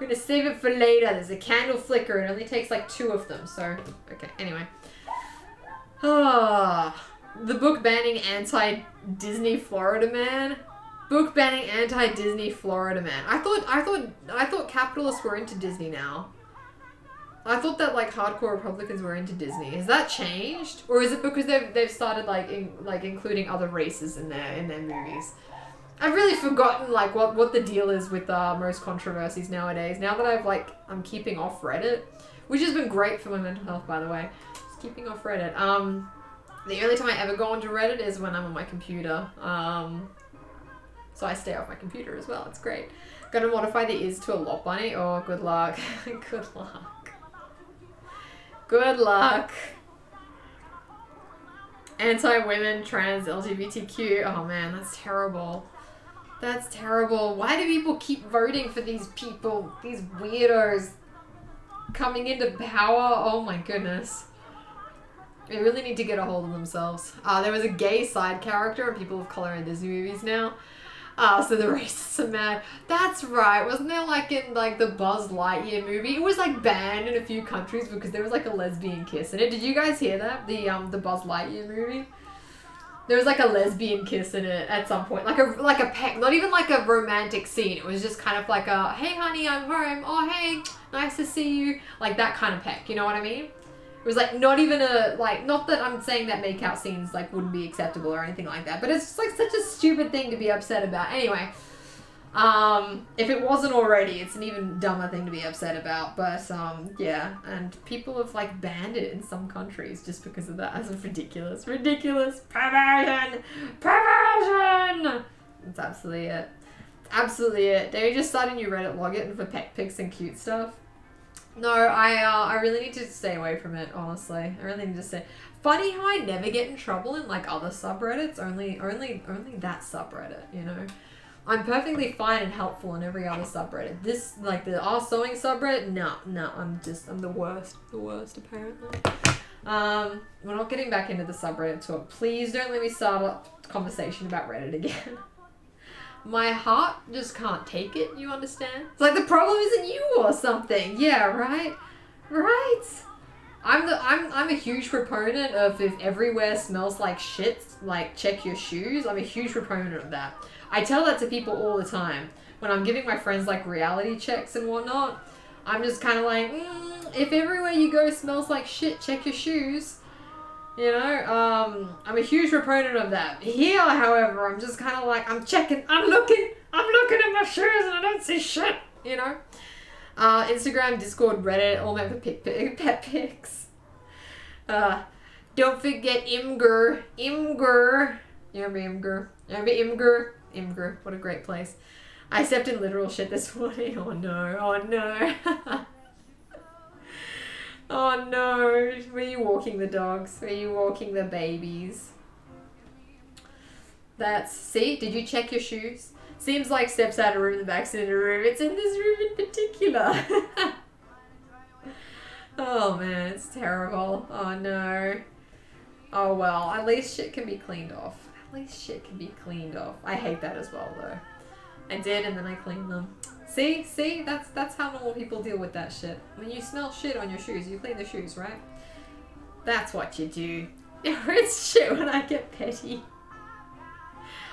I'm gonna save it for later. There's a candle flicker. It only takes like 2 of them. So, okay. Anyway. The book banning anti-Disney Florida man. Book banning anti-Disney Florida man. I thought capitalists were into Disney now. I thought that like hardcore Republicans were into Disney. Has that changed, or is it because they've started like including other races in their movies? I've really forgotten like what the deal is with most controversies nowadays. Now that I'm keeping off Reddit, which has been great for my mental health, by the way. Just keeping off Reddit. The only time I ever go onto Reddit is when I'm on my computer. So I stay off my computer as well. It's great. Gonna modify the is to a lot bunny. Oh, good luck. Good luck. Good luck. Anti-women, trans, LGBTQ. Oh man, that's terrible. That's terrible. Why do people keep voting for these people? These weirdos coming into power? Oh my goodness. They really need to get a hold of themselves. There was a gay side character and people of color in Disney movies now. So the racists are mad. That's right. Wasn't there like in like the Buzz Lightyear movie? It was like banned in a few countries because there was like a lesbian kiss in it. Did you guys hear that? The Buzz Lightyear movie? There was like a lesbian kiss in it at some point. Like a peck. Not even like a romantic scene. It was just kind of like a, hey honey, I'm home. Oh hey, nice to see you. Like that kind of peck. You know what I mean? It was like not even a, like, not that I'm saying that make-out scenes like wouldn't be acceptable or anything like that, but it's just like such a stupid thing to be upset about. Anyway, if it wasn't already, it's an even dumber thing to be upset about, but yeah, and people have like banned it in some countries just because of that. That's ridiculous. Ridiculous. Perversion! Perversion! That's absolutely it. Absolutely it. Did you just start a new Reddit login for pet pics and cute stuff? No, I really need to stay away from it, honestly. I really need to stay. Funny how I never get in trouble in like other subreddits, only that subreddit, you know? I'm perfectly fine and helpful in every other subreddit. This, like the sewing subreddit, no, I'm the worst apparently. We're not getting back into the subreddit talk. Please don't let me start a conversation about Reddit again. My heart just can't take it, you understand? It's like the problem isn't you or something. Yeah, right? Right? I'm a huge proponent of if everywhere smells like shit, like check your shoes. I'm a huge proponent of that. I tell that to people all the time. When I'm giving my friends like reality checks and whatnot, I'm just kind of like, if everywhere you go smells like shit, check your shoes. You know, I'm a huge proponent of that. Here, however, I'm just kind of like, I'm looking at my shoes and I don't see shit, you know? Instagram, Discord, Reddit, all my pet pics. Don't forget Imgur. You remember Imgur? Imgur, what a great place. I stepped in literal shit this morning. Oh no. Oh no, were you walking the dogs? Were you walking the babies? See, did you check your shoes? Seems like steps out of room, the back's in a room. It's in this room in particular. Oh man, it's terrible. Oh no. Oh well, at least shit can be cleaned off. I hate that as well though. I did and then I cleaned them. See, that's how normal people deal with that shit. When you smell shit on your shoes, you clean the shoes, right? That's what you do. It's shit when I get petty.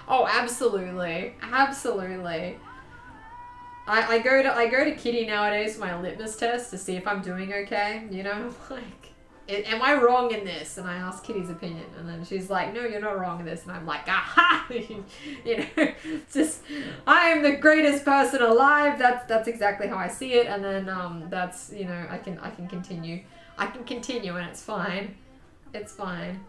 Oh, absolutely. I go to Kitty nowadays for my litmus test to see if I'm doing okay. You know, like, am I wrong in this? And I ask Kitty's opinion, and then she's like, no, you're not wrong in this. And I'm like, aha! You know, just, I am the greatest person alive. That's exactly how I see it. And then that's, you know, I can continue. And it's fine. It's fine.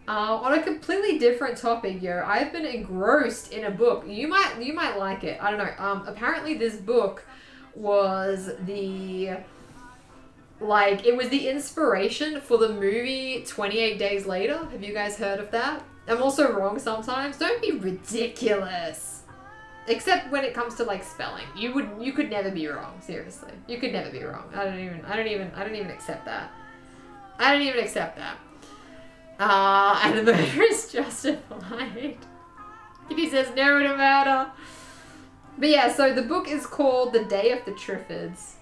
On a completely different topic, I've been engrossed in a book. You might like it. I don't know. Apparently this book was the inspiration for the movie 28 Days Later. Have you guys heard of that? I'm also wrong sometimes. Don't be ridiculous. Except when it comes to like spelling. You could never be wrong, seriously. You could never be wrong. I don't even accept that. And the murder is justified. Kitty says no to murder. But yeah, so the book is called The Day of the Triffids.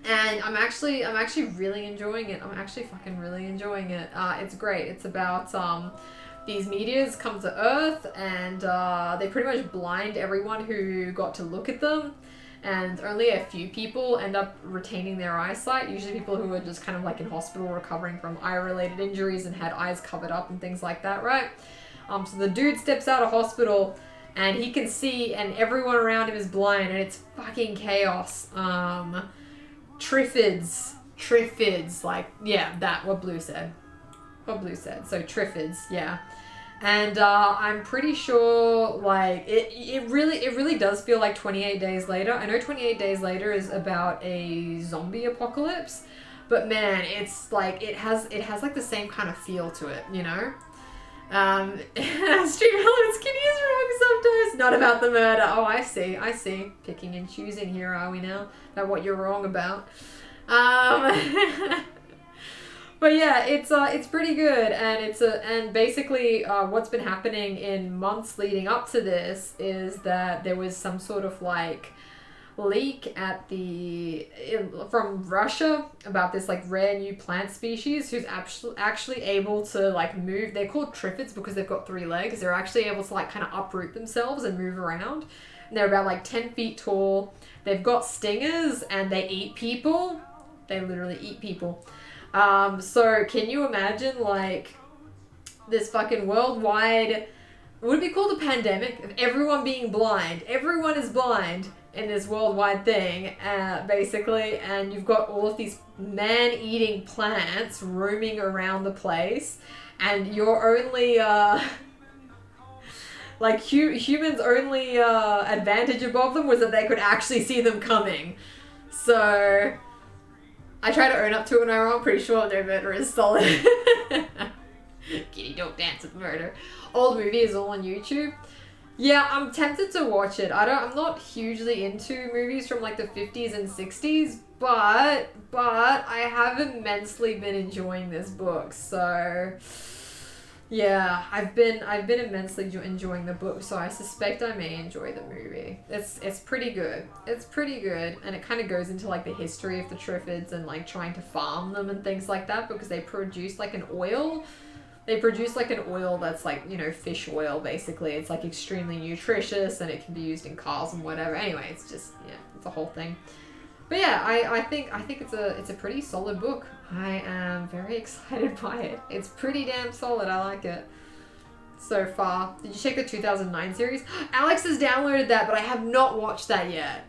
And I'm actually really enjoying it. I'm actually fucking really enjoying it. It's great. It's about these meteors come to Earth and they pretty much blind everyone who got to look at them. And only a few people end up retaining their eyesight. Usually people who are just kind of like in hospital recovering from eye-related injuries and had eyes covered up and things like that, right? So the dude steps out of hospital and he can see and everyone around him is blind and it's fucking chaos. Triffids, like, yeah, that, what Blue said. So Triffids, yeah. And I'm pretty sure, like, it really does feel like 28 Days Later. I know 28 Days Later is about a zombie apocalypse, but man, it's like, it has like the same kind of feel to it, you know? Street Relevance Kitty is wrong sometimes. Not about the murder. Oh, I see. Picking and choosing here, are we now? About what you're wrong about. But yeah, it's pretty good, and and basically what's been happening in months leading up to this is that there was some sort of like leak from Russia about this like rare new plant species who's actually able to like move. They're called triffids because they've got 3 legs. They're actually able to like kind of uproot themselves and move around. And they're about like 10 feet tall. They've got stingers and they eat people. They literally eat people. So can you imagine like this fucking worldwide, would it be called a pandemic of everyone being blind? Everyone is blind in this worldwide thing, basically, and you've got all of these man-eating plants roaming around the place, and your only like humans' only advantage above them was that they could actually see them coming. So I try to own up to it when I'm wrong. Pretty sure no murder is solid. Kitty don't dance with murder. Old movie is all on YouTube. Yeah, I'm tempted to watch it. I'm not hugely into movies from like the 50s and 60s, but I have immensely been enjoying this book. So yeah, I've been immensely enjoying the book, so I suspect I may enjoy the movie. It's pretty good. It's pretty good, and it kind of goes into like the history of the Triffids and like trying to farm them and things like that because they produce like an oil. They produce like an oil that's like, you know, fish oil basically. It's like extremely nutritious and it can be used in cars and whatever. Anyway, it's just, yeah, it's a whole thing. But yeah, I think it's a pretty solid book. I am very excited by it. It's pretty damn solid. I like it so far. Did you check the 2009 series? Alex has downloaded that, but I have not watched that yet.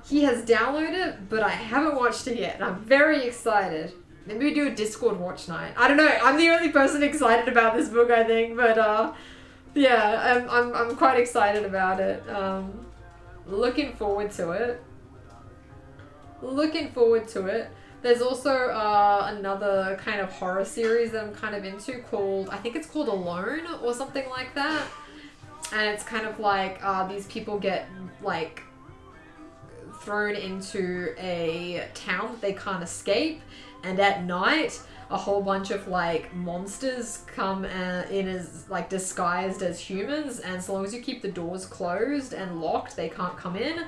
He has downloaded it, but I haven't watched it yet. And I'm very excited. Maybe we do a Discord watch night. I don't know. I'm the only person excited about this book, I think. But yeah, I'm quite excited about it. Looking forward to it. There's also another kind of horror series that I'm kind of into called, I think it's called Alone or something like that. And it's kind of like these people get like thrown into a town that they can't escape. And at night, a whole bunch of like monsters come in as like disguised as humans. And so long as you keep the doors closed and locked, they can't come in.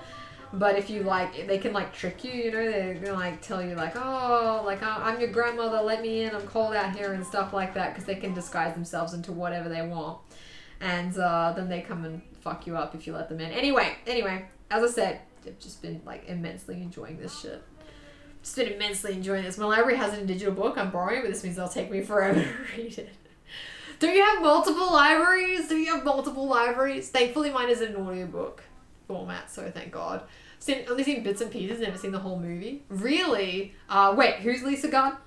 But if you like, they can like trick you, you know, they're gonna like tell you like, oh, like I'm your grandmother, let me in, I'm cold out here and stuff like that, because they can disguise themselves into whatever they want. And then they come and fuck you up if you let them in. Anyway, as I said, I've just been like immensely enjoying this shit. Just been immensely enjoying this. My library has it in digital book, I'm borrowing, but this means it'll take me forever to read it. Do you have multiple libraries? Thankfully mine is in an audiobook format, so thank God. Only seen bits and pieces, never seen the whole movie. Really? Wait, who's Lisa Gardner?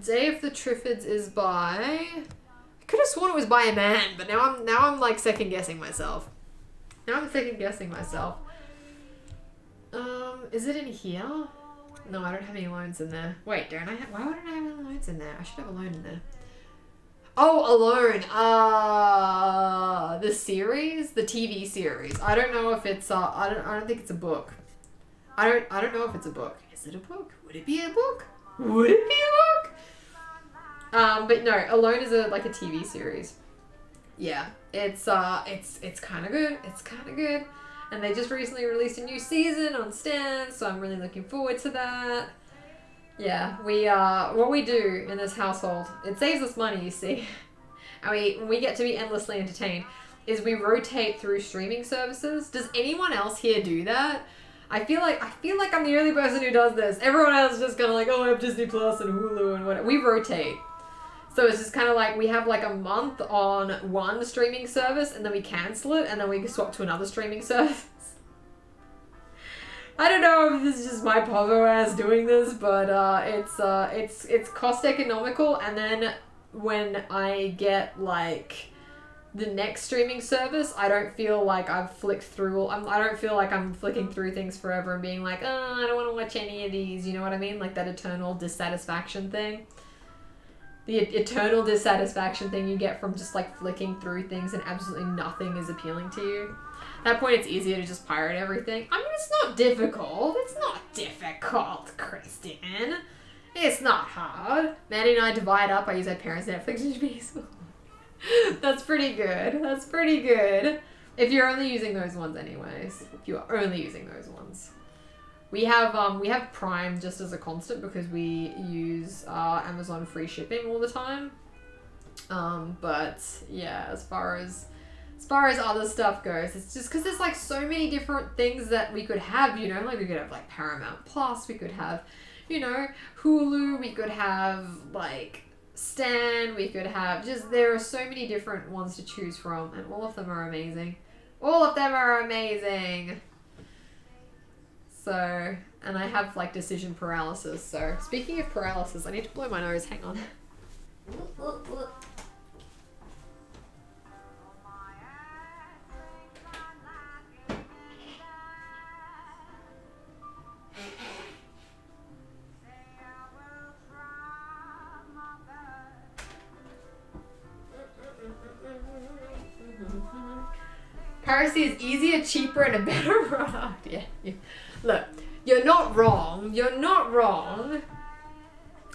Day of the Triffids is by... I could have sworn it was by a man, but now I'm like second guessing myself. Is it in here? No, I don't have any loans in there. Wait, why wouldn't I have any loans in there? I should have a loan in there. Oh, Alone. The series, the TV series. I don't know if it's I don't think it's a book. I don't know if it's a book. Is it a book? Would it be a book? But no, Alone is like a TV series. yeah, it's kind of good. It's kind of good. And they just recently released a new season on Stan, so I'm really looking forward to that. Yeah, what we do in this household, it saves us money, you see. And we get to be endlessly entertained, is we rotate through streaming services. Does anyone else here do that? I feel like I'm the only person who does this. Everyone else is just kind of like, oh, I have Disney Plus and Hulu and whatever. We rotate. So it's just kind of like we have like a month on one streaming service and then we cancel it and then we swap to another streaming service. I don't know if this is just my povo ass doing this, but it's cost economical, and then when I get like the next streaming service, I don't feel like I've flicked through. I don't feel like I'm flicking through things forever and being like, oh, I don't want to watch any of these. You know what I mean? Like that eternal dissatisfaction thing. The eternal dissatisfaction thing you get from just like flicking through things and absolutely nothing is appealing to you. At that point, it's easier to just pirate everything. I mean, it's not difficult. It's not difficult, Kristen. It's not hard. Mandy and I divide up. I use our parents' Netflix and HBO. That's pretty good. That's pretty good. If you're only using those ones anyways. If you are only using those ones. We have Prime just as a constant because we use Amazon free shipping all the time. But yeah, as far as other stuff goes, it's just because there's like so many different things that we could have, you know, like we could have like Paramount Plus, we could have, you know, Hulu, we could have like Stan, we could have just, there are so many different ones to choose from and all of them are amazing. All of them are amazing. So, and I have like decision paralysis. So speaking of paralysis, I need to blow my nose, hang on. Piracy is easier, cheaper, and a better product. Yeah. Look, you're not wrong. You're not wrong.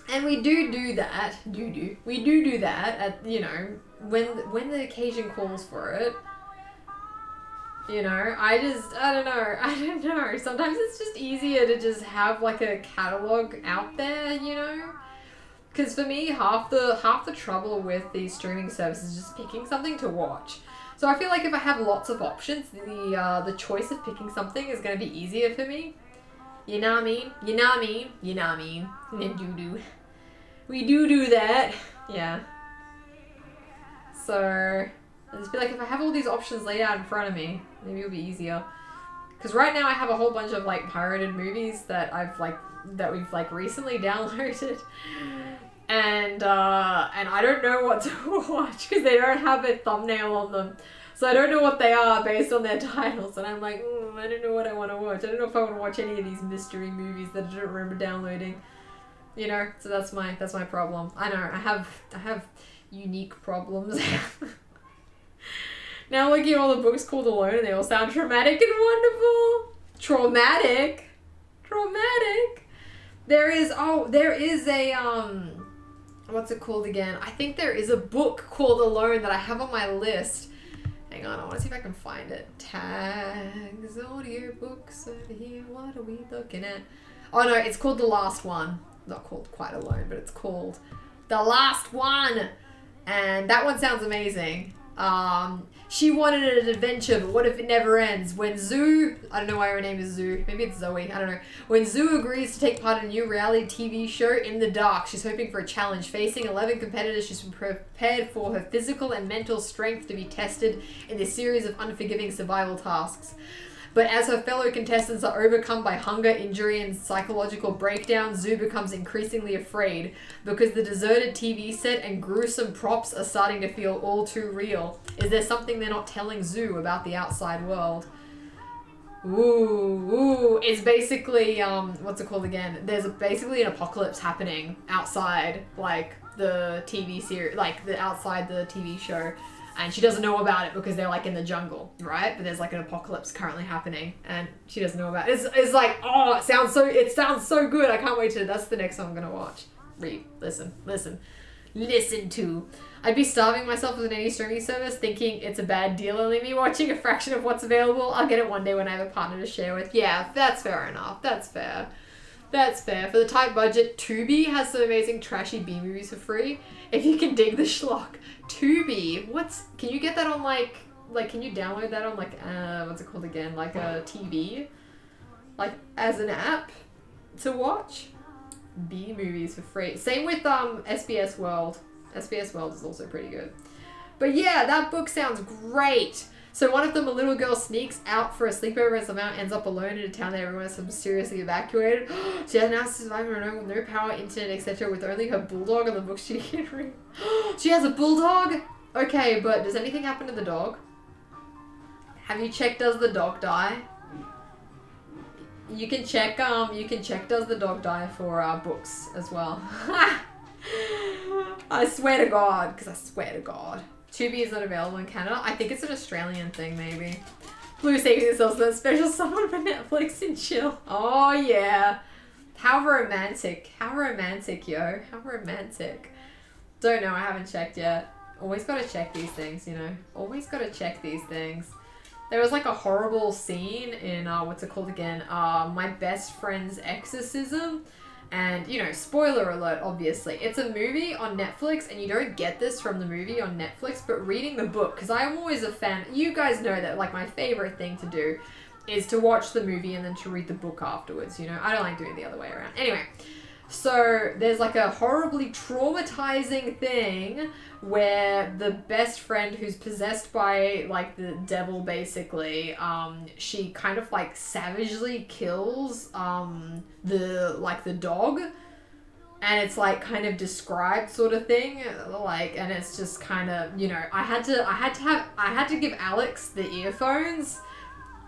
And we do that. We do that at, you know, when the occasion calls for it. You know, I don't know. Sometimes it's just easier to just have like a catalog out there, you know? Because for me, half the trouble with these streaming services is just picking something to watch. So I feel like if I have lots of options, the choice of picking something is going to be easier for me. You know what I mean? You know what I mean? You know what I mean? We do that. Yeah. So I just feel like if I have all these options laid out in front of me, maybe it'll be easier. Because right now I have a whole bunch of like pirated movies that we've like recently downloaded. And I don't know what to watch because they don't have a thumbnail on them. So I don't know what they are based on their titles. And I'm like, I don't know what I want to watch. I don't know if I want to watch any of these mystery movies that I don't remember downloading. You know, so that's my problem. I know, I have unique problems. Now looking at all the books called Alone and they all sound traumatic and wonderful. Traumatic. There is a what's it called again? I think there is a book called Alone that I have on my list. Hang on, I want to see if I can find it. Tags, audio books over here. What are we looking at? Oh no, it's called The Last One. Not called Quite Alone, but it's called The Last One. And that one sounds amazing. She wanted an adventure, but what if it never ends? When Zoo, I don't know why her name is Zoo, maybe it's Zoe, I don't know. When Zoo agrees to take part in a new reality TV show, In the Dark, she's hoping for a challenge. Facing 11 competitors, she's prepared for her physical and mental strength to be tested in this series of unforgiving survival tasks. But as her fellow contestants are overcome by hunger, injury, and psychological breakdown, Zoo becomes increasingly afraid because the deserted TV set and gruesome props are starting to feel all too real. Is there something they're not telling Zoo about the outside world? Ooh, it's basically, what's it called again? There's basically an apocalypse happening outside, like, the TV series, like, outside the TV show. And she doesn't know about it because they're like in the jungle, right? But there's like an apocalypse currently happening and she doesn't know about it. It's like, oh, it sounds so good. I can't wait to, that's the next one I'm going to watch. Read, listen. listen to. I'd be starving myself with any streaming service, thinking it's a bad deal only me watching a fraction of what's available. I'll get it one day when I have a partner to share with. Yeah, that's fair enough. That's fair. That's fair. For the tight budget, Tubi has some amazing trashy B movies for free. If you can dig the schlock. Tubi, can you get that on like, can you download that on like, what's it called again? Like a TV? Like as an app to watch? B movies for free. Same with SBS World. SBS World is also pretty good. But yeah, that book sounds great. So one of them, a little girl sneaks out for a sleepover and somehow ends up alone in a town that everyone is mysteriously evacuated. She has now survived on her own with no power, internet, etc. with only her bulldog and the book she can read. She has a bulldog? Okay, but does anything happen to the dog? Have you checked does the dog die? You can check does the dog die for books as well. I swear to God, because I swear to God. Tubi is not available in Canada. I think it's an Australian thing, maybe. Blue saving themselves for that special someone for Netflix and chill. Oh, yeah. How romantic. How romantic, yo. How romantic. Don't know. I haven't checked yet. Always got to check these things, you know. Always got to check these things. There was like a horrible scene in, what's it called again? My Best Friend's Exorcism. And, you know, spoiler alert, obviously. It's a movie on Netflix, and you don't get this from the movie on Netflix, but reading the book, because I'm always a fan. You guys know that, like, my favorite thing to do is to watch the movie and then to read the book afterwards, you know? I don't like doing it the other way around. Anyway, so there's, like, a horribly traumatizing thing where the best friend who's possessed by, like, the devil, basically, she kind of, like, savagely kills, the dog, and it's, like, kind of described sort of thing, like, and it's just kind of, you know, I had to give Alex the earphones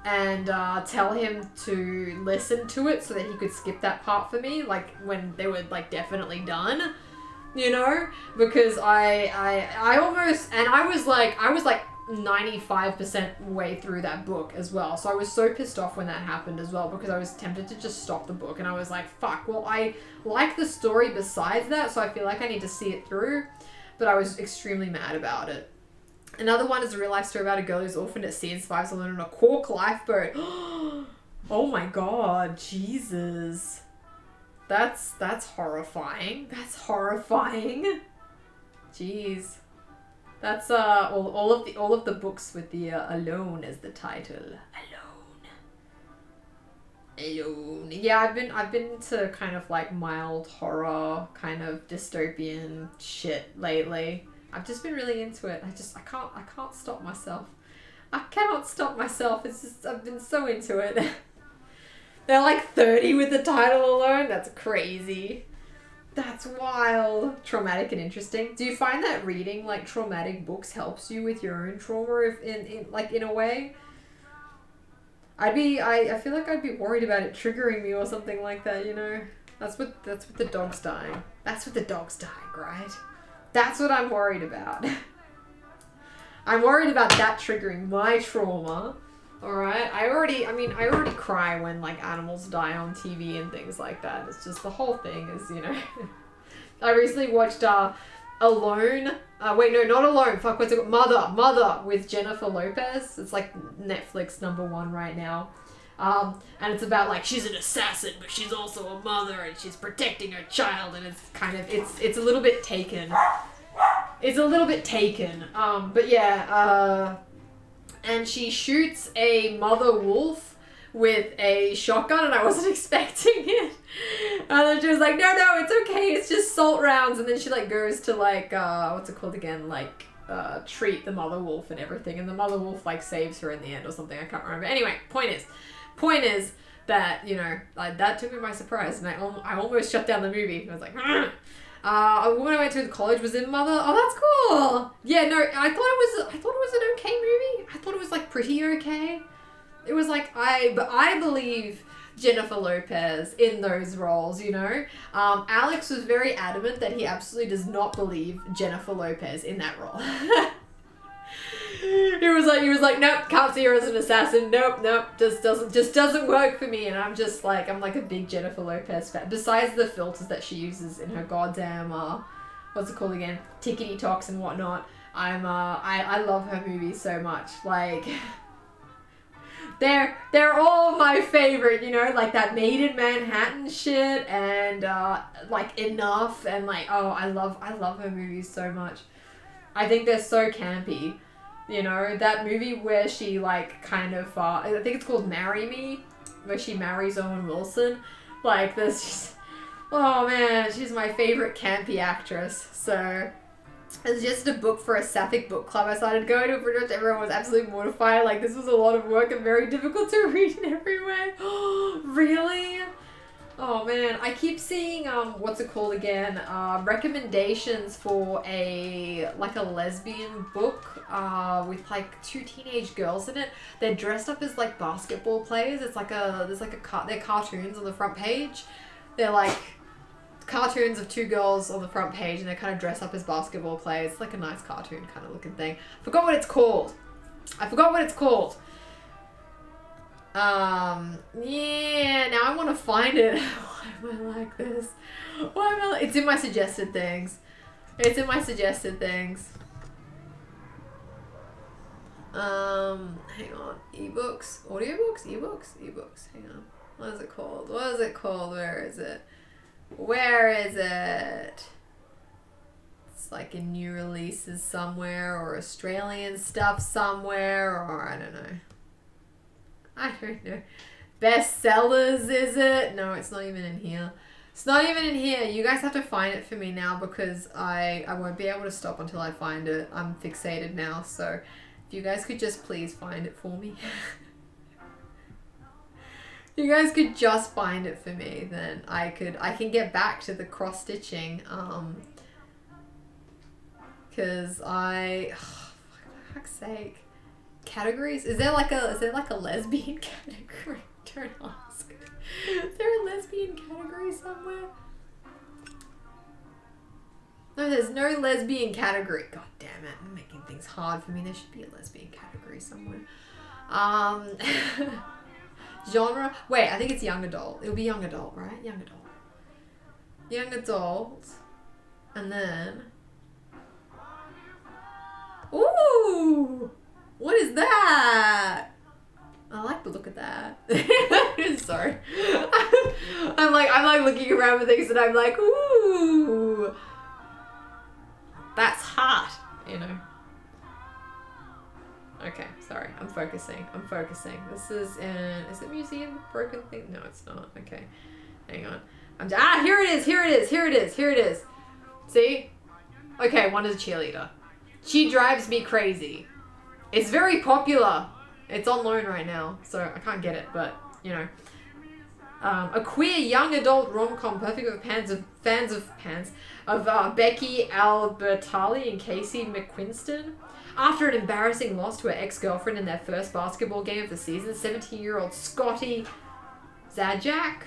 and tell him to listen to it so that he could skip that part for me, like, when they were, like, definitely done. You know, because I almost, and I was like 95% way through that book as well. So I was so pissed off when that happened as well, because I was tempted to just stop the book, and I was like, fuck, well, I like the story besides that, so I feel like I need to see it through, but I was extremely mad about it. Another one is a real life story about a girl who's orphaned at sea and survives alone on a cork lifeboat. Oh my God, Jesus. That's horrifying. That's horrifying. Jeez. That's all of the books with the Alone as the title. Alone. Yeah, I've been to kind of like mild horror, kind of dystopian shit lately. I've just been really into it. I can't stop myself. I cannot stop myself. It's just, I've been so into it. They're like 30 with the title alone. That's crazy. That's wild. Traumatic and interesting. Do you find that reading like traumatic books helps you with your own trauma in a way? I feel like I'd be worried about it triggering me or something like that, you know? That's what the dog's dying. That's what the dog's dying, right? That's what I'm worried about. I'm worried about that triggering my trauma. Alright, I already cry when, like, animals die on TV and things like that. It's just, the whole thing is, you know... I recently watched, Alone... wait, no, not Alone. Fuck, what's it called? Mother, with Jennifer Lopez. It's, like, Netflix #1 right now. And it's about, like, she's an assassin, but she's also a mother, and she's protecting her child, and it's kind of... It's a little bit taken. It's a little bit taken. But yeah, and she shoots a mother wolf with a shotgun, and I wasn't expecting it. And then she was like, no, it's okay, it's just salt rounds. And then she, like, goes to, like, what's it called again? Like, treat the mother wolf and everything. And the mother wolf, like, saves her in the end or something. I can't remember. Anyway, point is that, you know, like, that took me by surprise. And I almost shut down the movie. I was like, a woman I went to college was in Mother. Oh, that's cool. Yeah, no, I thought it was an okay movie. I thought it was, like, pretty okay. It was like, but I believe Jennifer Lopez in those roles, you know. Alex was very adamant that he absolutely does not believe Jennifer Lopez in that role. He was like, nope, can't see her as an assassin. Nope, just doesn't work for me. And I'm like a big Jennifer Lopez fan. Besides the filters that she uses in her goddamn what's it called again? Tickety Talks and whatnot. I love her movies so much. Like, they're all my favorite, you know, like that Made in Manhattan shit and like Enough and like, oh, I love her movies so much. I think they're so campy. You know, that movie where she like kind of, I think it's called Marry Me, where she marries Owen Wilson. Like, there's just, oh man, she's my favorite campy actress. So it's just a book for a sapphic book club I started going to. Pretty much everyone was absolutely mortified. Like, this was a lot of work and very difficult to read in every way. Really? Oh man, I keep seeing, what's it called again? Recommendations for a lesbian book, with like 2 teenage girls in it. They're dressed up as like basketball players. It's like they're cartoons on the front page. They're like cartoons of 2 girls on the front page and they're kind of dressed up as basketball players. It's like a nice cartoon kind of looking thing. I forgot what it's called. Yeah, now I want to find it. Why am I like this? It's in my suggested things. Hang on. Ebooks? Audiobooks? Ebooks. Hang on. What is it called? Where is it? It's like in new releases somewhere or Australian stuff somewhere or I don't know. Bestsellers, is it? No, it's not even in here. You guys have to find it for me now because I won't be able to stop until I find it. I'm fixated now, so if you guys could just please find it for me. If you guys could just find it for me, then I can get back to the cross stitching. Cause for fuck's sake. Categories? Is there like a lesbian category? Don't ask. Is there a lesbian category somewhere? No, there's no lesbian category. God damn it, I'm making things hard for me. There should be a lesbian category somewhere. Genre? Wait, I think it's young adult. It'll be young adult, right? Young adult. And then... Ooh! What is that? I like the look of that. Sorry. I'm like looking around for things and I'm like, ooh. That's hot, you know. Okay, sorry. I'm focusing. This is it Museum Broken Thing? No, it's not. Okay. Hang on. Here it is. See? Okay, one is a cheerleader. She drives me crazy. It's very popular. It's on loan right now, so I can't get it, but, you know. A queer young adult rom-com perfect for fans of Becky Albertalli and Casey McQuiston. After an embarrassing loss to her ex-girlfriend in their first basketball game of the season, 17-year-old Scotty Zajac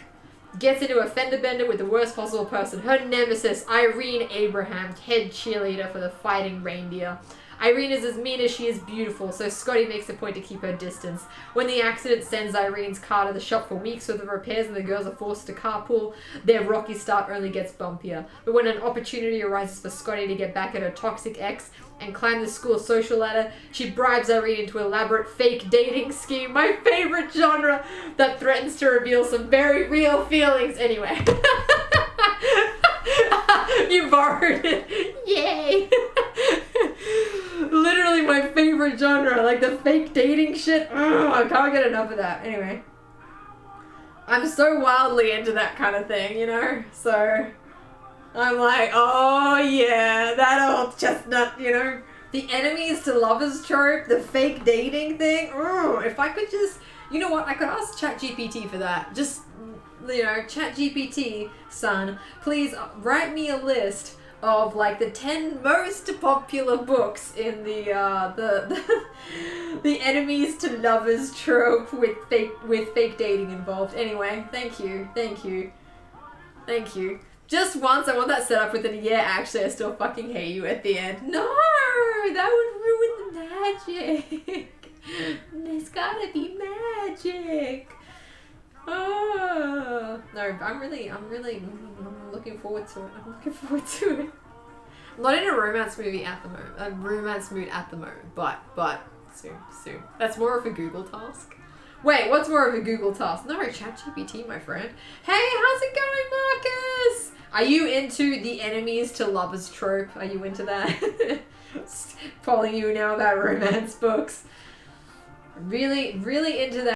gets into a fender bender with the worst possible person, her nemesis, Irene Abraham, head cheerleader for the Fighting Reindeer. Irene is as mean as she is beautiful, so Scotty makes a point to keep her distance. When the accident sends Irene's car to the shop for weeks for the repairs and the girls are forced to carpool, their rocky start only gets bumpier. But when an opportunity arises for Scotty to get back at her toxic ex and climb the school social ladder, she bribes Irene into an elaborate fake dating scheme, my favorite genre, that threatens to reveal some very real feelings. Anyway. You borrowed it. Yay. Literally my favorite genre, like the fake dating shit. Ugh, I can't get enough of that. Anyway. I'm so wildly into that kind of thing, you know? So, I'm like, oh yeah, that old chestnut, you know? The enemies to lovers trope, the fake dating thing. Ugh, if I could just, you know what, I could ask ChatGPT for that. Just, you know, ChatGPT, son, please write me a list of like the 10 most popular books in the enemies to lovers trope with fake dating involved. Anyway, thank you. Just once, I want that set up with an yeah, actually, I still fucking hate you at the end. No, that would ruin the magic. There's gotta be magic. Oh no, I'm really looking forward to it. I'm not in a romance movie at the moment. A romance mood at the moment, but soon. That's more of a Google task. Wait, what's more of a Google task? No, ChatGPT, my friend. Hey, how's it going, Marcus? Are you into the enemies to lovers trope? Are you into that? Calling you now about romance books. Really into that.